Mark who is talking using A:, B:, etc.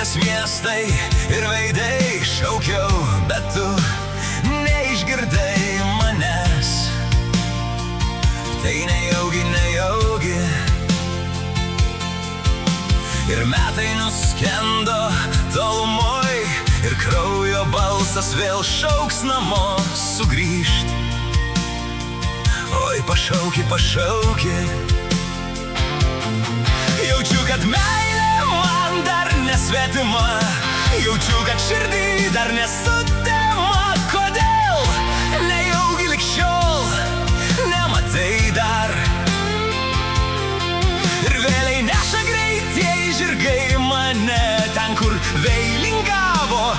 A: Gatvės, miestai ir veidai šaukiau, bet tu neišgirdai manęs. Tai nejaugi, nejaugi. Ir metai nuskendo tolumoj, ir kraujo balsas vėl šauks namo sugrįžt. Oi, pašauki, pašauki. Jaučiu, kad meilė man dar nesvetima, jaučiu, kad širdį dar nesutema. Kodėl nejaugi lig šiol nematai dar? Ir vėliai neša greitieji žirgai mane ten, kur veilingavo